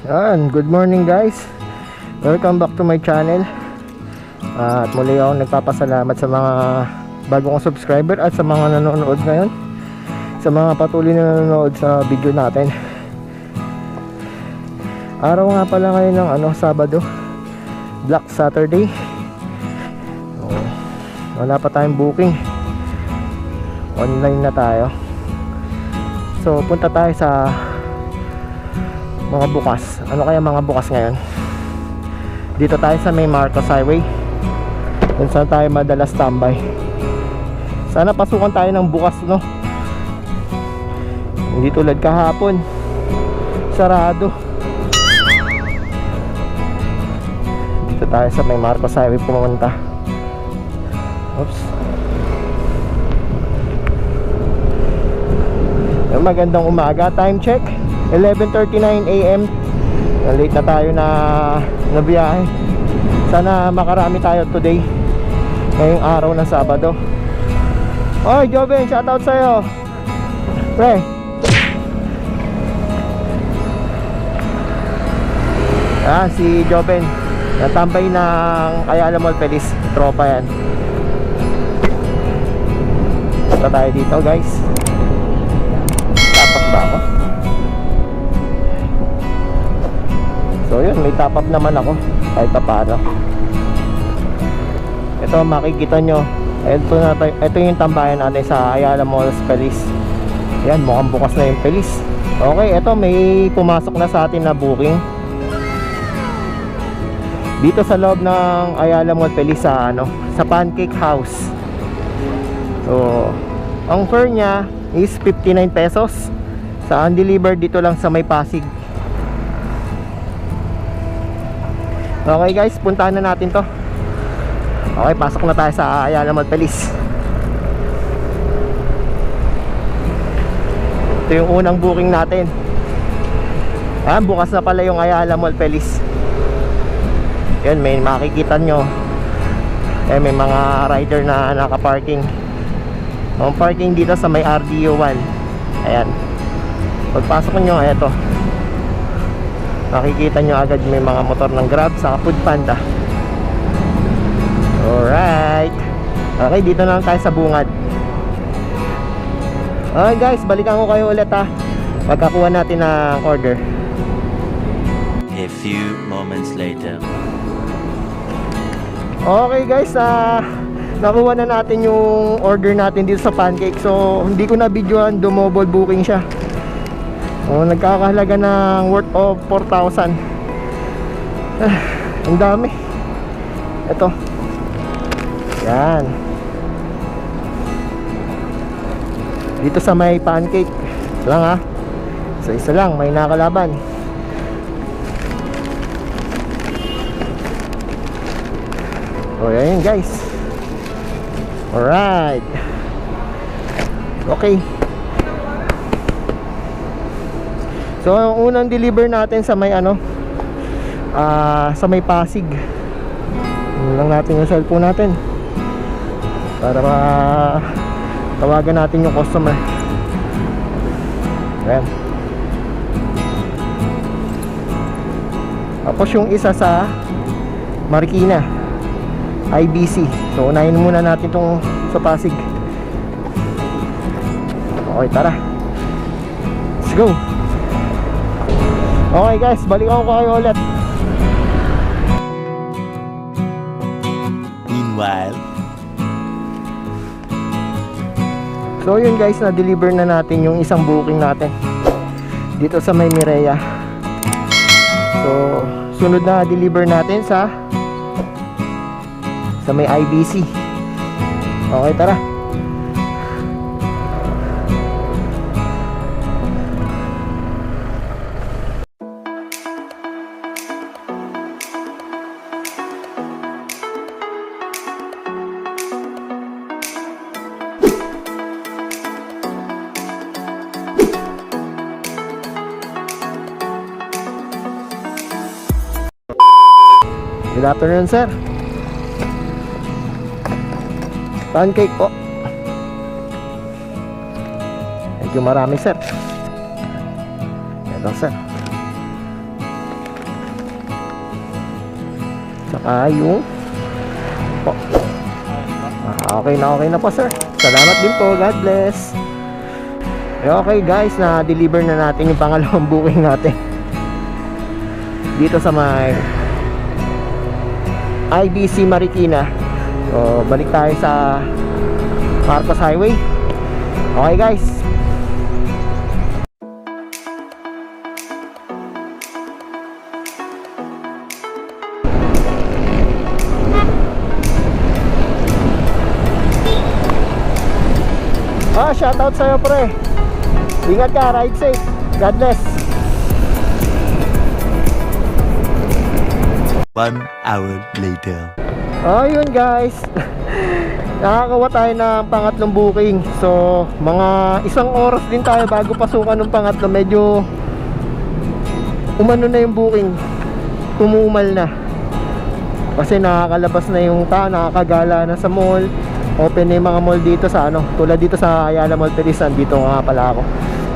Good morning guys. Welcome back to my channel. At muli ako nagpapasalamat sa mga bagong subscriber at sa mga nanonood ngayon, sa mga patuloy na nanonood sa video natin. Araw nga pala ngayon ng Sabado, Black Saturday. Wala pa tayong booking, online na tayo. So punta tayo sa mga bukas. Ano kaya mga bukas ngayon? Dito tayo sa may Marcos Highway, kung saan tayo madalas tambay. Sana pasukan tayo ng bukas, no? Hindi tulad kahapon, sarado. Dito tayo sa may Marcos Highway pumunta. Oops. Magandang umaga. Time check 11:39 AM. Late na tayo na biyahe. Sana makarami tayo today, ngayong araw ng Sabado. Oy Joven, shoutout sa'yo pre. Si Joven natambay ng Ayala Mall Feliz. Tropa yan. Punta tayo dito guys. Tapak ba ako? So yun, may top up naman ako kahit pa paano. Ito makikita nyo, ito yung tambayan natin sa Ayala Mall Feliz. Yan, mukhang bukas na yung Feliz. Okay, ito may pumasok na sa atin na booking dito sa loob ng Ayala Mall Feliz sa Pancake House. So ang fare nya is 59 pesos. Sa undelivered dito lang sa may Pasig. Okay guys, puntahan na natin to. Okay, pasok na tayo sa Ayala Mall Feliz. Ito yung unang booking natin. Bukas na pala yung Ayala Mall Feliz. Yan, may makikita nyo, may mga rider na nakaparking. Ang parking dito sa may RDO 1. Ayan, pagpasok nyo, eto, makikita nyo agad may mga motor ng Grab sa Food Panda. Alright. Okay, dito na lang tayo sa bungad. Okay guys, balikan ko kayo ulit pagkakuha natin ng order. A few moments later. Okay guys, nakuha na natin yung order natin dito sa Pancake. So hindi ko na videoan, dumobile booking siya. Nagkakahalaga ng worth of 4,000. Ang dami. Ito. Yan. Dito sa may Pancake lang So isa lang, may nakalaban. O yan guys. Alright. Okay. So ang unang deliver natin sa may sa may Pasig. Lang natin yung cellphone natin para tawagan natin yung customer. Ayan. Tapos yung isa sa Marikina, IBC. So unahin muna natin itong sa Pasig. Okay, tara, let's go. Okay guys, balikan ko kayo ulit. Meanwhile. So yun guys, na-deliver na natin yung isang booking natin dito sa may Mireya. So sunod na deliver natin sa may IBC. Okay, tara. Good afternoon sir. Pancake po. Thank you marami sir. Ito sir. Tsaka yung po. Okay na po sir. Salamat din po. God bless. Okay guys, na-deliver na natin yung pangalawang booking natin dito sa may IBC Marikina. So balik tayo sa Marcos Highway. Okay guys. Shoutout sa'yo pre. Ingat ka, ride safe. God bless. 1 hour later. Ayun guys. Nakakawa tayo ng pangatlong booking. So mga isang oras din tayo bago pasukan ng pangatlo. Medyo umano na yung booking, tumumal na kasi nakakalabas na yung tao, nakakagala na sa mall. Open na yung mga mall dito sa ano, tulad dito sa Ayala Mall Pelisan. Dito nga pala ako.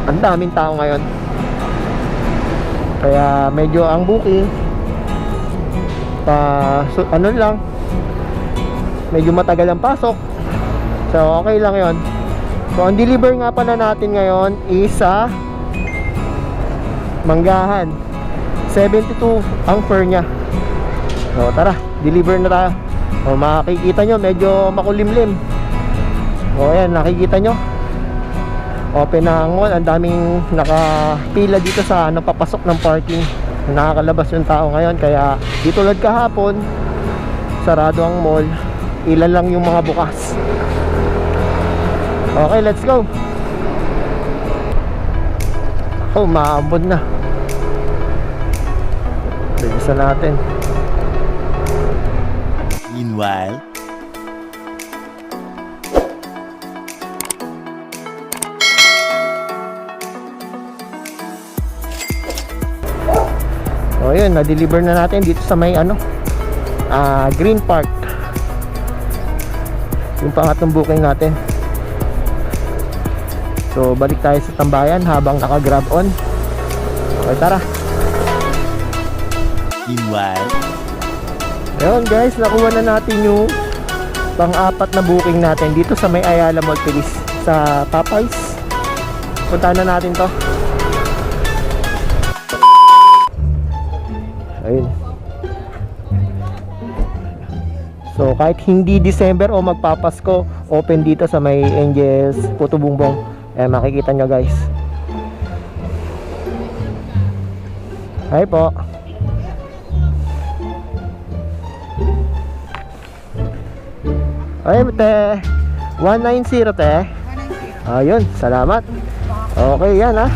Ang daming tao ngayon. Kaya medyo ang booking ano lang, medyo matagal ang pasok. So okay lang yon. So ang deliver nga pala natin ngayon is sa Manggahan. 72 ang fare nya. So tara, deliver na tayo. O makikita nyo, medyo makulimlim. O ayan, nakikita nyo, open na ang mall. Ang daming nakapila dito sa ano, papasok ng parking. Nakakalabas yung tao ngayon. Kaya di tulad kahapon, sarado ang mall, ilan lang yung mga bukas. Okay, let's go. Oh, maambod na. Bilisan natin. Meanwhile, o yun, na-deliver na natin dito sa may ano, Green Park. Yung pangatlong booking natin. So balik tayo sa tambayan habang naka-grab on. Okay, tara. meanwhile, Ayun guys, nakuha na natin yung pang-apat na booking natin dito sa may Ayala Mall Pilis sa Popeyes. Puntahan na natin to. Ayun. So kahit hindi December o magpapasko, open dito sa may Angels Puto Bumbong. Makikita nyo guys. Hi po. Ay, te. 190 te. Ayun, salamat. Okay, yan ha.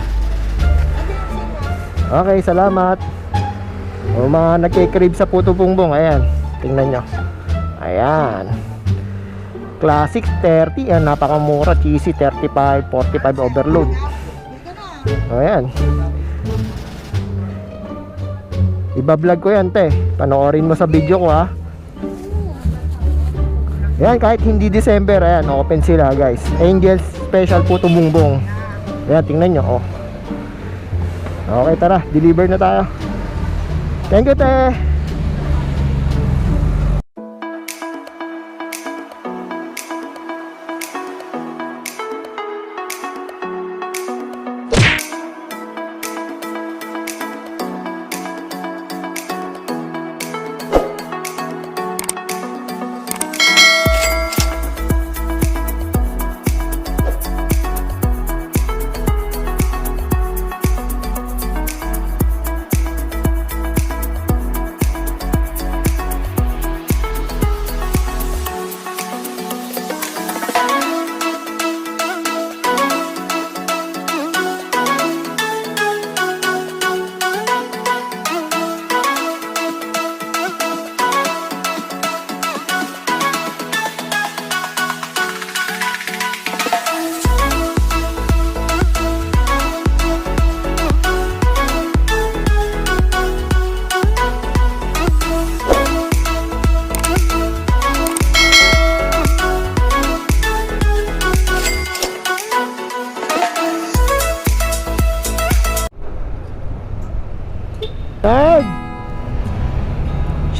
Okay, salamat. O mga nagkikrib sa Puto Bumbong, ayan. Tingnan nyo. Ayan. Classic 30, yan, napakamura. Cheesy 35, 45 overload. Ayan. Iba-vlog ko yan te. Panoorin mo sa video ko ha. Ayan, kahit hindi December, ayan, open sila guys. Angels Special Puto Bumbong. Ayan, tingnan nyo, oh. Okay, tara, deliver na tayo. Thank you, te.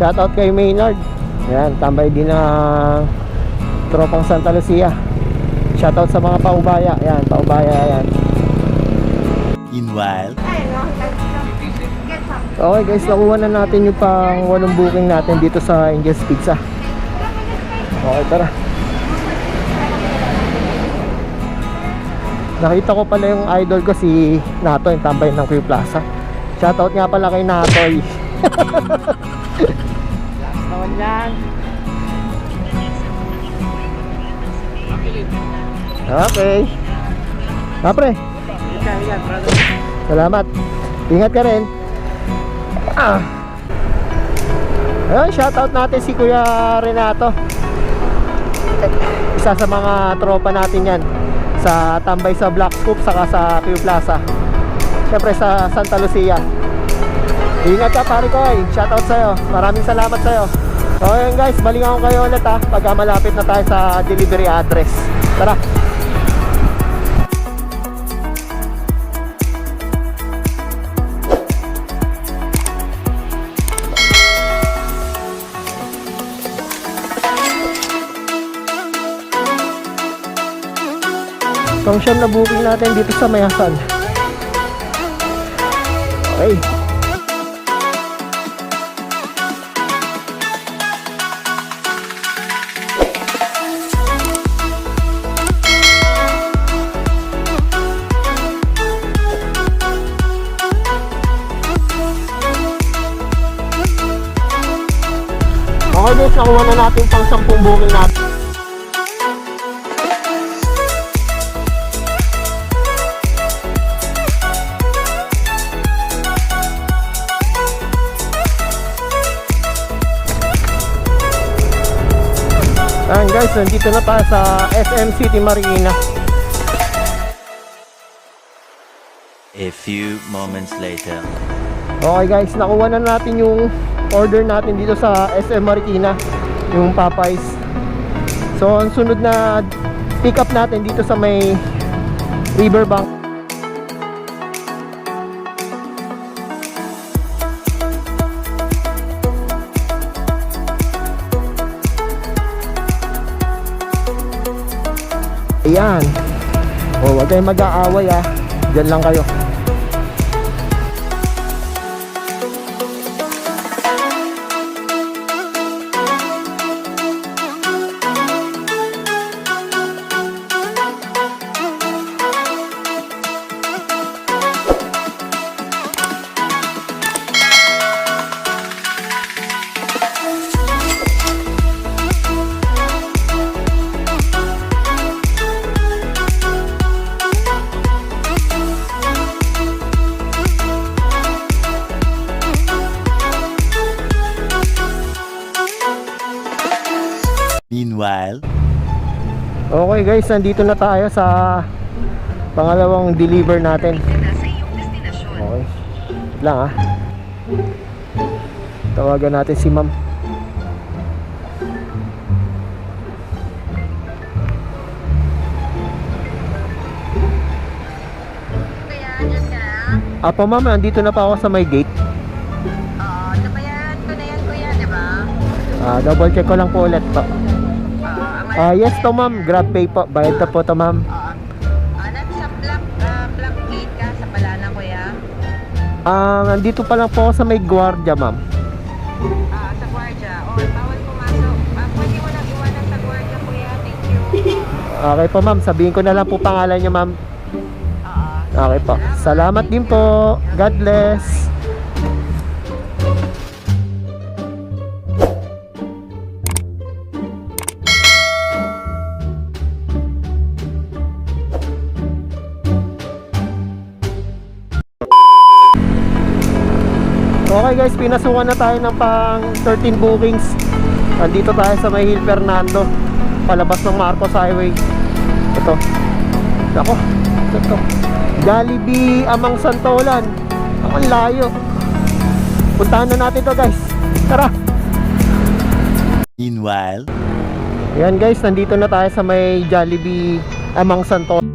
Shoutout kay Maynard. Yan, tambay din na tropang Santa Lucia. Shoutout sa mga paubaya. Yan, paubaya yan. Meanwhile, Okay guys, nakuha na natin yung pang 8 booking natin dito sa Angel's Pizza. Okay, tara. Nakita ko pala yung idol ko si Nato, yung tambay ng Q Plaza. Shoutout nga pala kay Natoy. Last naman yan. Okay. Pre. Ingat, brother. Salamat. Ingat ka rin. Ayun, shoutout natin si Kuya Renato. Isa sa mga tropa natin yan sa tambay sa Black Scoop saka sa Q Plaza. Siyempre sa Santa Lucia. Ingat ka pare ko ay. Shoutout sa'yo. Maraming salamat sa'yo. So ayun guys, balingan ko kayo ulit pagka malapit na tayo sa delivery address. Tara. Itong siyam na booking natin dito sa Mayasan. Okay. Okay guys, nakuha na natin pang 10 booking natin. Ayan guys, nandito na tayo sa SM City Marikina. a few moments later. Okay guys, nakuha na natin yung order natin dito sa SM Marikina, yung Popeyes. So ang sunod na pick up natin dito sa may Riverbank. Ayan. O, huwag kayong mag-aaway Diyan lang kayo. Meanwhile, Okay guys, nandito na tayo sa pangalawang deliver natin. Okay. Wait lang Tawagan natin si ma'am. Apo ma'am, nandito na pa ako sa may gate. Nabayaran ko na yan kuya, di ba? Double check ko lang po ulit po. Yes to ma'am, grab pay po. Bayad na po to ma'am. Nasa black gate ka sa Palana kuya? Nandito pa lang po ako sa may gwardiya ma'am. Sa gwardiya. Bawal pumasok. Pwede mo lang iwanan sa gwardiya kuya. Thank you. Okay po ma'am, sabihin ko na lang po pangalan niyo ma'am. Okay po. Salamat din po. God bless. Okay guys, pinasukan na tayo ng pang 13 bookings. Nandito tayo sa may Hill Fernando, palabas ng Marcos Highway. Ito. Ako, ito. Jollibee Amang Santolan. Ang layo. Puntahan na natin to guys. Tara. meanwhile, Ayan guys, nandito na tayo sa may Jollibee Amang Santolan.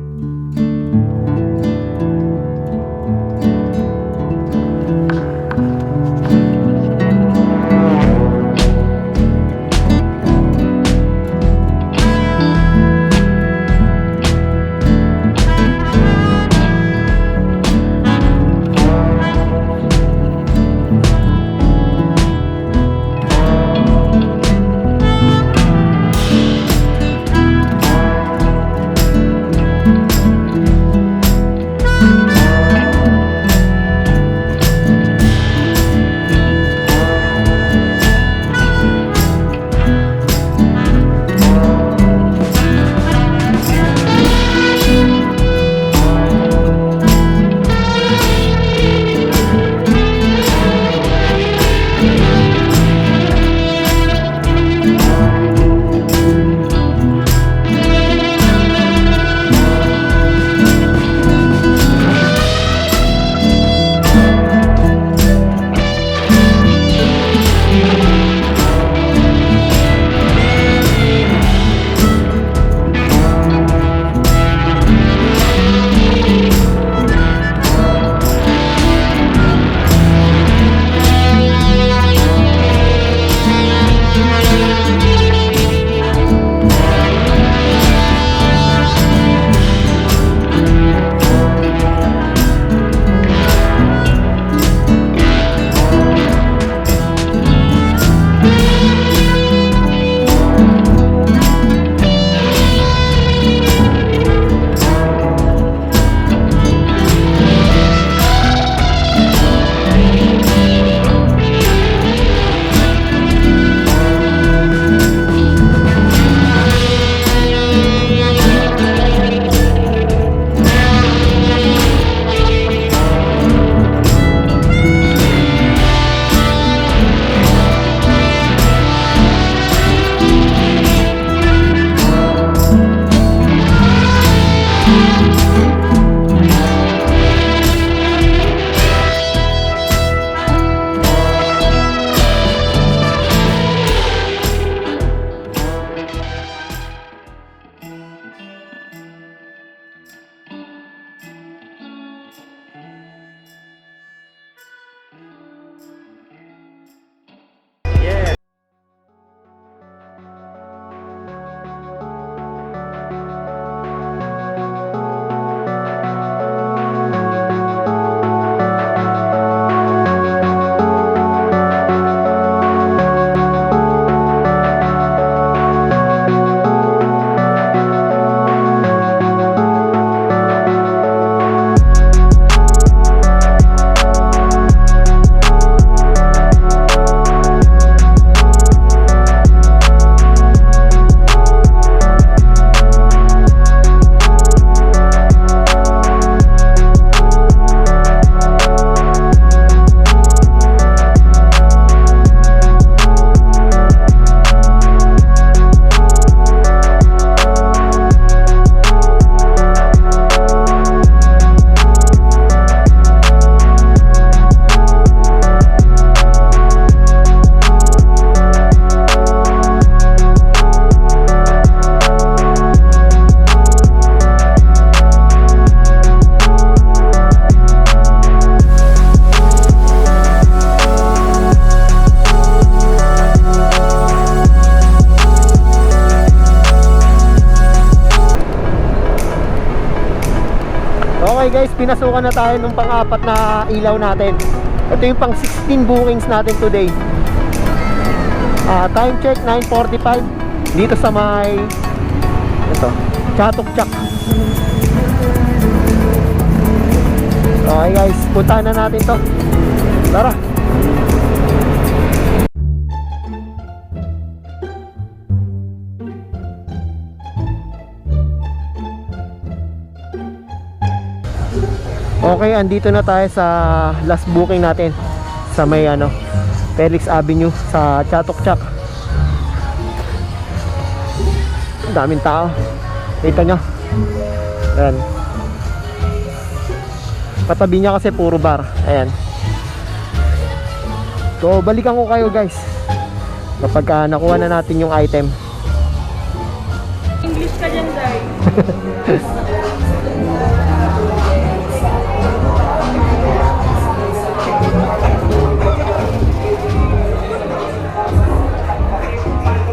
guys, pinasukan na tayo nung pang-apat na ilaw natin. Ito yung pang 16 bookings natin today. Time check 9:45 dito sa may ito, Chatok-Chak. Okay guys, puntahan na natin to. Tara. Okay, andito na tayo sa last booking natin sa may Felix Avenue sa Chatok-Chak. Ang daming tao. Kita nyo. Ayan. Patabi niya kasi puro bar. Ayan. So, balikan ko kayo guys kapag nakuha na natin yung item. English ka dyan, Day.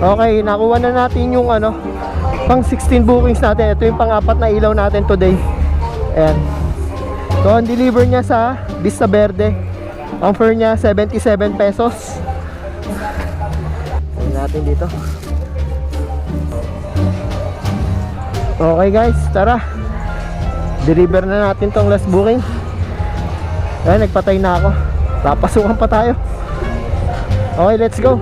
Okay, nakuha na natin yung pang 16 bookings natin. Ito yung pang-apat na ilaw natin today. Ayan. So, ang deliver niya sa Vista Verde. Ang fare niya 77 pesos. Tingnan natin dito. Okay guys, tara. Deliver na natin tong last booking. Ayan, nagpatay na ako. Papasukan pa tayo. Okay, let's go.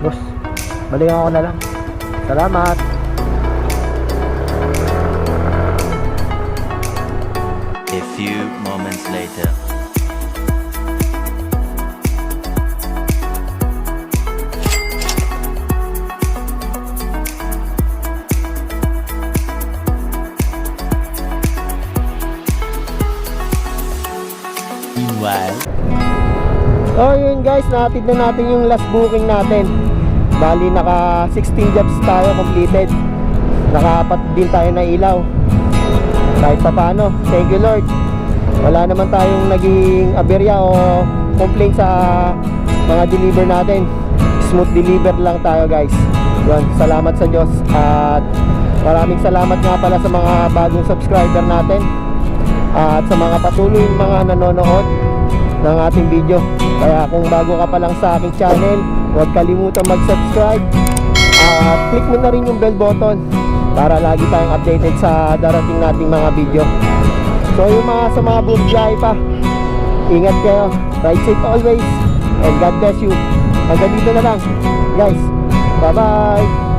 Boss, balikan ako na lang. Salamat. A few moments later. Meanwhile. So yun guys, natin na natin yung last booking natin. Bali naka 16 jobs tayo completed. Naka-4 din tayo na ilaw. Kahit pa paano, thank you Lord. Wala naman tayong naging aberya o complaint sa mga deliver natin. Smooth deliver lang tayo guys. Yun, salamat sa Diyos. At maraming salamat nga pala sa mga bagong subscriber natin. At sa mga patuloy mga nanonood ng ating video. Kaya kung bago ka pa lang sa aking channel, huwag kalimutan mag-subscribe at click mo na rin yung bell button para lagi tayong updated sa darating nating mga video. So yung sa mga bumiyahe pa, ingat kayo, ride safe always, and God bless you. Hanggang dito na lang guys, bye bye.